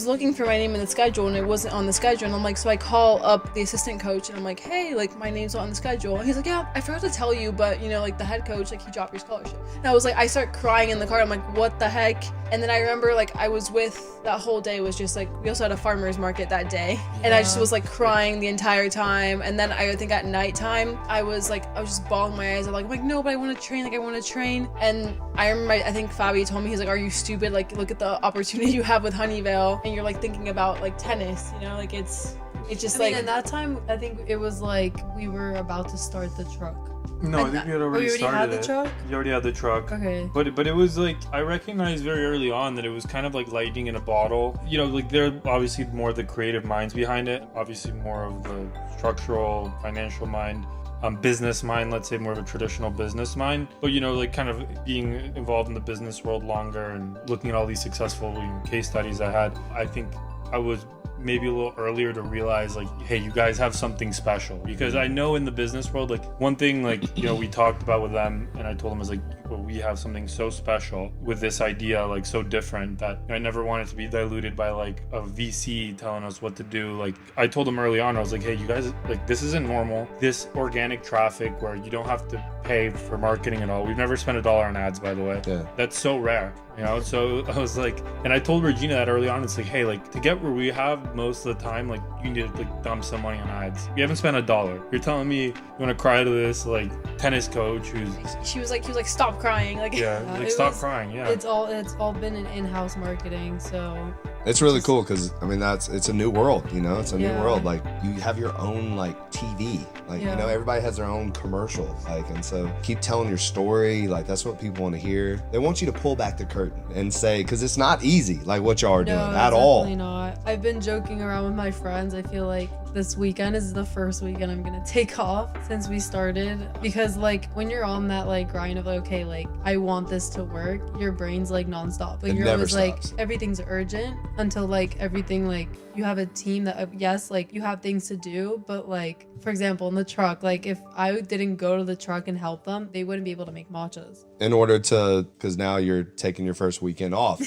was looking for my name in the schedule and it wasn't on the schedule, and I'm like, so I call up the assistant coach and I'm like, hey, like my name's not on the schedule, and he's like, yeah, I forgot to tell you, but you know, like the head coach, like he dropped your scholarship. And I was like, I start crying in the car. I'm like, what the heck? And then I remember like I was with, that whole day was just like, we also had a farmer's market that day, and I just was like crying the entire time. And then I think at nighttime I was just bawling my eyes out, like I'm like, no, but I want to train, like I want to train. And I remember, I think Fabi told me, he's like, are you stupid? Like look at the opportunity you have with Honeyvale, and you're like thinking about like tennis, you know, like it's just I mean, like at that time I think it was like we were about to start the truck. No, I think we had already started had the it. truck? You already had the truck. Okay. But it was like, I recognized very early on that it was kind of like lightning in a bottle. You know, like there are obviously more of the creative minds behind it, obviously more of the structural, financial mind, business mind, let's say more of a traditional business mind. But you know, like kind of being involved in the business world longer and looking at all these successful case studies I had, I think I was maybe a little earlier to realize like, hey, you guys have something special. Because I know in the business world, like one thing, like, you know, we talked about with them and I told them is like, well, we have something so special with this idea, like so different, that I never wanted to be diluted by like a VC telling us what to do. Like I told them early on, I was like, hey, you guys, like this isn't normal. This organic traffic where you don't have to pay for marketing at all. We've never spent $1 on ads, by the way. Yeah. That's so rare, you know? So I was like, and I told Regina that early on, it's like, hey, like to get where we have most of the time, like you need to like dump some money on ads. We haven't spent $1. You're telling me you want to cry to this like tennis coach who's... he was like, stop crying. Like, Yeah, like stop crying, yeah. It's all been in in-house marketing, so It's really cool because I mean it's a new world, you know. It's a new Yeah. world. Like you have your own like TV, like you Yeah. know everybody has their own commercial, like, and so keep telling your story. Like that's what people want to hear. They want you to pull back the curtain and say, because it's not easy, like what y'all are doing no, at all. definitely not. I've been joking around with my friends. I feel like this weekend is the first weekend I'm gonna take off since we started, because like when you're on that like grind of like, okay, like I want this to work, your brain's like nonstop. Like It you're never always stops. like everything's urgent until like everything, like you have a team that yes, like you have things to do, but like for example in the truck, like if I didn't go to the truck and help them, they wouldn't be able to make matchas. In order to, because now you're taking your first weekend off,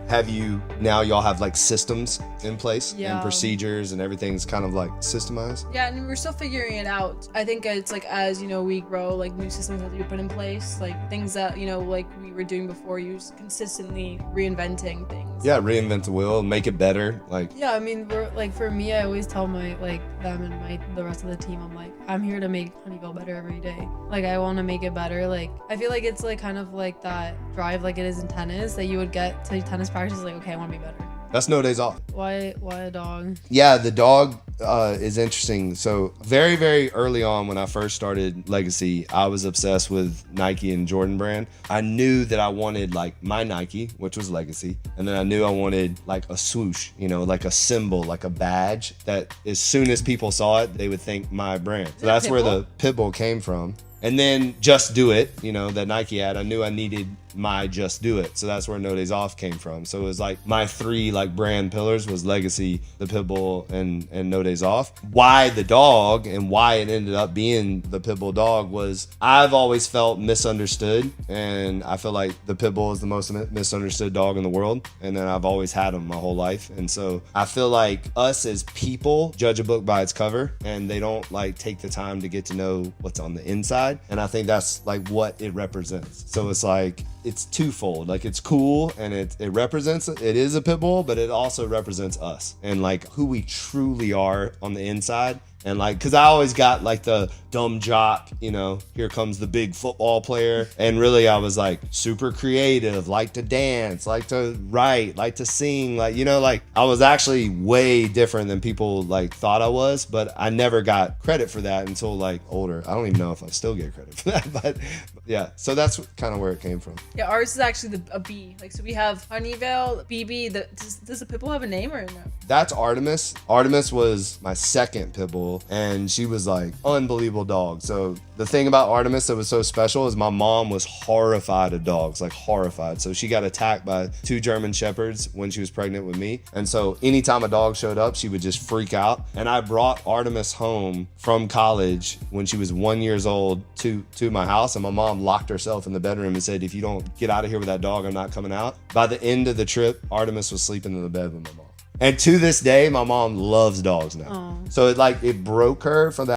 y'all have like systems in place and Yeah. procedures and everything's kind of like systemized? yeah, and we're still figuring it out. I think it's like, as you know, we grow, like new systems have to be put in place, like things that, you know, like we were doing before, you're just consistently reinventing things. Yeah, reinvent the wheel, make it better. Like Yeah, I mean, we're like, for me, I always tell my like them and the rest of the team, I'm like, I'm here to make Honeyville better every day. Like I want to make it better. Like I feel like it's like kind of like that drive, like it is in tennis, that you would get to tennis practice, like, okay, I want to be better. that's no days off. Why a dog? Yeah, the dog is interesting. So very, very early on when I first started Legacy, I was obsessed with Nike and Jordan brand. I knew that I wanted like my Nike, which was Legacy. And then I knew I wanted like a swoosh, you know, like a symbol, like a badge that as soon as people saw it, they would think my brand. So that's where the Pitbull came from. And then Just Do It, you know, that Nike ad, I knew I needed my Just Do It. So that's where No Days Off came from. So it was like my three like brand pillars was Legacy, the Pitbull, and No Days Off. Why the dog and why it ended up being the Pitbull dog was I've always felt misunderstood. And I feel like the Pitbull is the most misunderstood dog in the world. And then I've always had him my whole life. And so I feel like us as people judge a book by its cover, and they don't like take the time to get to know what's on the inside. And I think that's like what it represents. So it's like, it's twofold. Like it's cool and it represents, it is a pit bull, but it also represents us and like who we truly are on the inside. And like, cause I always got like the dumb jock, you know, here comes the big football player. And really I was like super creative, like to dance, like to write, like to sing, like, you know, like I was actually way different than people like thought I was, but I never got credit for that until like older. I don't even know if I still get credit for that, but yeah. So that's kind of where it came from. Yeah, ours is actually a B. Like, so we have Honeyvale, BB. Does the Pitbull have a name or no? That's Artemis. Artemis was my second pit bull, and she was like unbelievable dog. So the thing about Artemis that was so special is my mom was horrified of dogs, like horrified. So she got attacked by 2 German Shepherds when she was pregnant with me. And so anytime a dog showed up, she would just freak out. And I brought Artemis home from college when she was 1 year old to my house. And my mom locked herself in the bedroom and said, if you don't get out of here with that dog, I'm not coming out. By the end of the trip, Artemis was sleeping in the bed with my mom. And to this day, my mom loves dogs now. Aw. So it broke her for that.